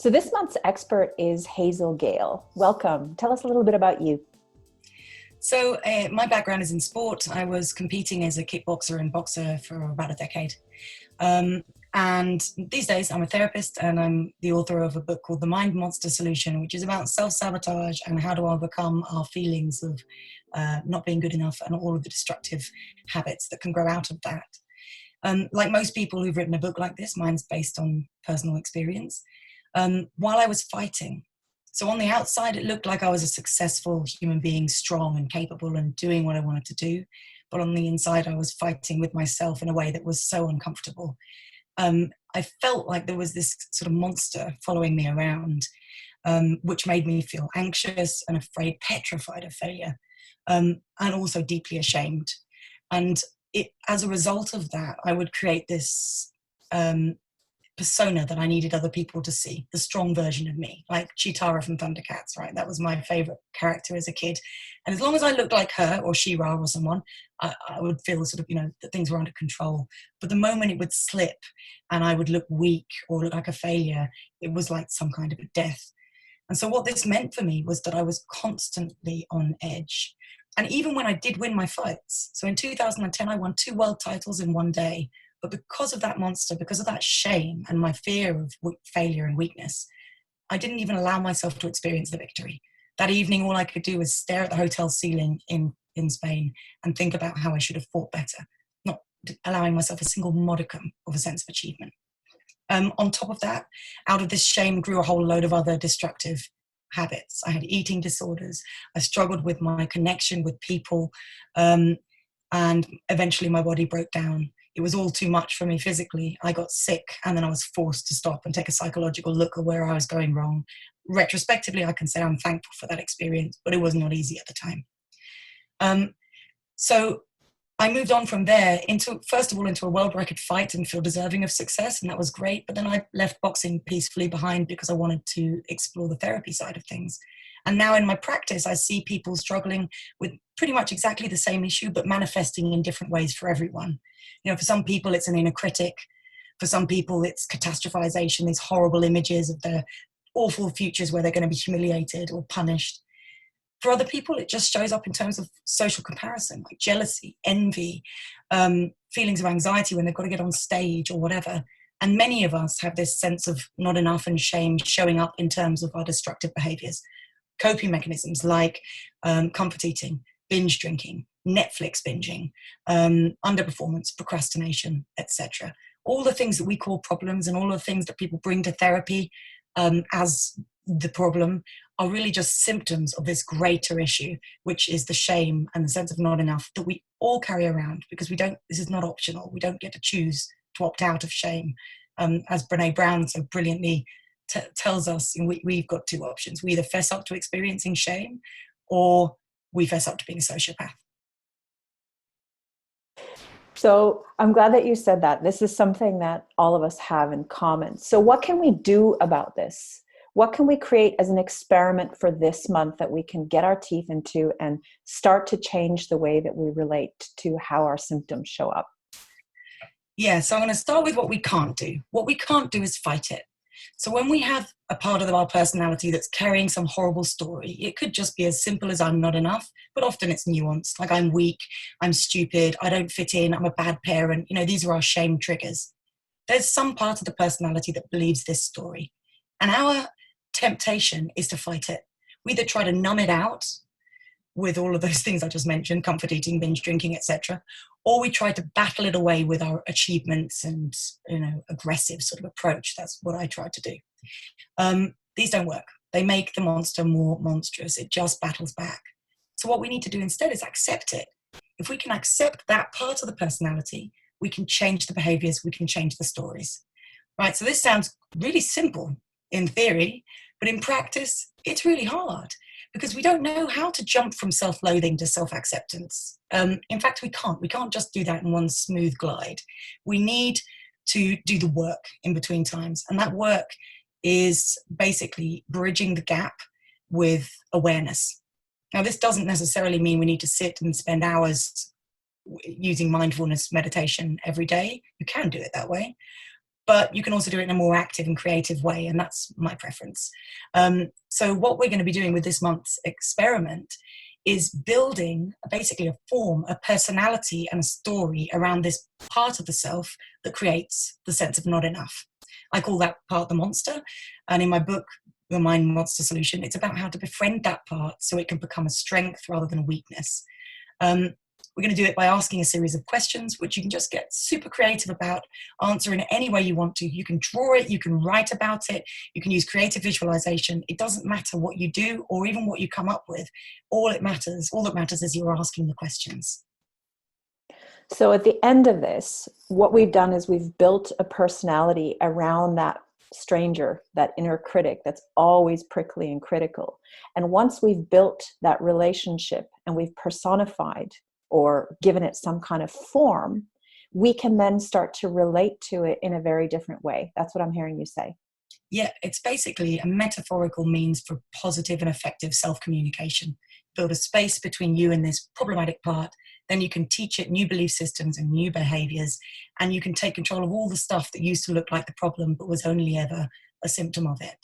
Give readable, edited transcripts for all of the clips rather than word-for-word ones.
So this month's expert is Hazel Gale. Welcome. Tell us a little bit about you. So my background is in sport. I was competing as a kickboxer and boxer for about a decade. And these days I'm a therapist and I'm the author of a book called The Mind Monster Solution, which is about self-sabotage and how to overcome our feelings of not being good enough and all of the destructive habits that can grow out of that. Like most people who've written a book like this, mine's based on personal experience. While I was fighting, so on the outside, it looked like I was a successful human being, strong and capable and doing what I wanted to do. But on the inside, I was fighting with myself in a way that was so uncomfortable. I felt like there was this sort of monster following me around, which made me feel anxious and afraid, petrified of failure, and also deeply ashamed. And as a result of that, I would create this persona that I needed other people to see, the strong version of me, like Chitara from Thundercats, right? That was my favorite character as a kid. And as long as I looked like her or She-Ra or someone, I would feel sort of, that things were under control. But the moment it would slip and I would look weak or look like a failure, it was like some kind of a death. And so what this meant for me was that I was constantly on edge. And even when I did win my fights, so in 2010, I won 2 world titles in one day. But because of that monster, because of that shame and my fear of failure and weakness, I didn't even allow myself to experience the victory. That evening, all I could do was stare at the hotel ceiling in Spain and think about how I should have fought better, not allowing myself a single modicum of a sense of achievement. On top of that, out of this shame grew a whole load of other destructive habits. I had eating disorders. I struggled with my connection with people. And eventually my body broke down. It was all too much for me physically. I got sick and then I was forced to stop and take a psychological look at where I was going wrong. Retrospectively, I can say I'm thankful for that experience, but it was not easy at the time. So I moved on from there first of all, into a world where I could fight and feel deserving of success, and that was great. But then I left boxing peacefully behind because I wanted to explore the therapy side of things. And now in my practice, I see people struggling with pretty much exactly the same issue, but manifesting in different ways for everyone. For some people, it's an inner critic. For some people, it's catastrophization, these horrible images of their awful futures where they're going to be humiliated or punished. For other people, it just shows up in terms of social comparison, like jealousy, envy, feelings of anxiety when they've got to get on stage or whatever. And many of us have this sense of not enough and shame showing up in terms of our destructive behaviors. Coping mechanisms like comfort eating, binge drinking, Netflix binging, underperformance, procrastination, etc. All the things that we call problems and all the things that people bring to therapy as the problem are really just symptoms of this greater issue, which is the shame and the sense of not enough that we all carry around, because this is not optional. We don't get to choose to opt out of shame. As Brene Brown so brilliantly tells us, we've got 2 options. We either fess up to experiencing shame or we fess up to being a sociopath. So I'm glad that you said that. This is something that all of us have in common. So what can we do about this? What can we create as an experiment for this month that we can get our teeth into and start to change the way that we relate to how our symptoms show up? Yeah, so I'm going to start with what we can't do. What we can't do is fight it. So when we have a part of our personality that's carrying some horrible story, it could just be as simple as I'm not enough, but often it's nuanced, like I'm weak, I'm stupid, I don't fit in, I'm a bad parent. These are our shame triggers. There's some part of the personality that believes this story. And our temptation is to fight it. We either try to numb it out with all of those things I just mentioned, comfort eating, binge drinking, etc., or we try to battle it away with our achievements and aggressive sort of approach. That's what I try to do. These don't work. They make the monster more monstrous. It just battles back. So what we need to do instead is accept it. If we can accept that part of the personality, we can change the behaviors, we can change the stories. Right? So this sounds really simple in theory, but in practice, it's really hard, because we don't know how to jump from self-loathing to self-acceptance. In fact, we can't. We can't just do that in one smooth glide. We need to do the work in between times. And that work is basically bridging the gap with awareness. Now, this doesn't necessarily mean we need to sit and spend hours using mindfulness meditation every day. You can do it that way. but you can also do it in a more active and creative way, and that's my preference. So what we're going to be doing with this month's experiment is building basically a form, a personality and a story around this part of the self that creates the sense of not enough. I call that part the monster, and in my book, The Mind Monster Solution, it's about how to befriend that part so it can become a strength rather than a weakness. We're going to do it by asking a series of questions, which you can just get super creative about, answer in any way you want to. You can draw it, you can write about it, you can use creative visualization. It doesn't matter what you do or even what you come up with. All that matters is you're asking the questions. So at the end of this, what we've done is we've built a personality around that stranger, that inner critic that's always prickly and critical. And once we've built that relationship and we've personified or given it some kind of form, we can then start to relate to it in a very different way. That's what I'm hearing you say. Yeah, it's basically a metaphorical means for positive and effective self-communication. Build a space between you and this problematic part, then you can teach it new belief systems and new behaviors, and you can take control of all the stuff that used to look like the problem but was only ever a symptom of it.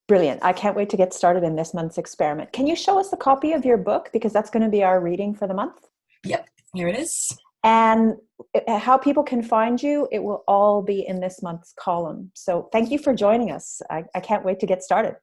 Brilliant. I can't wait to get started in this month's experiment. Can you show us a copy of your book? Because that's going to be our reading for the month. Yep, here it is. And how people can find you, it will all be in this month's column. So thank you for joining us. I can't wait to get started.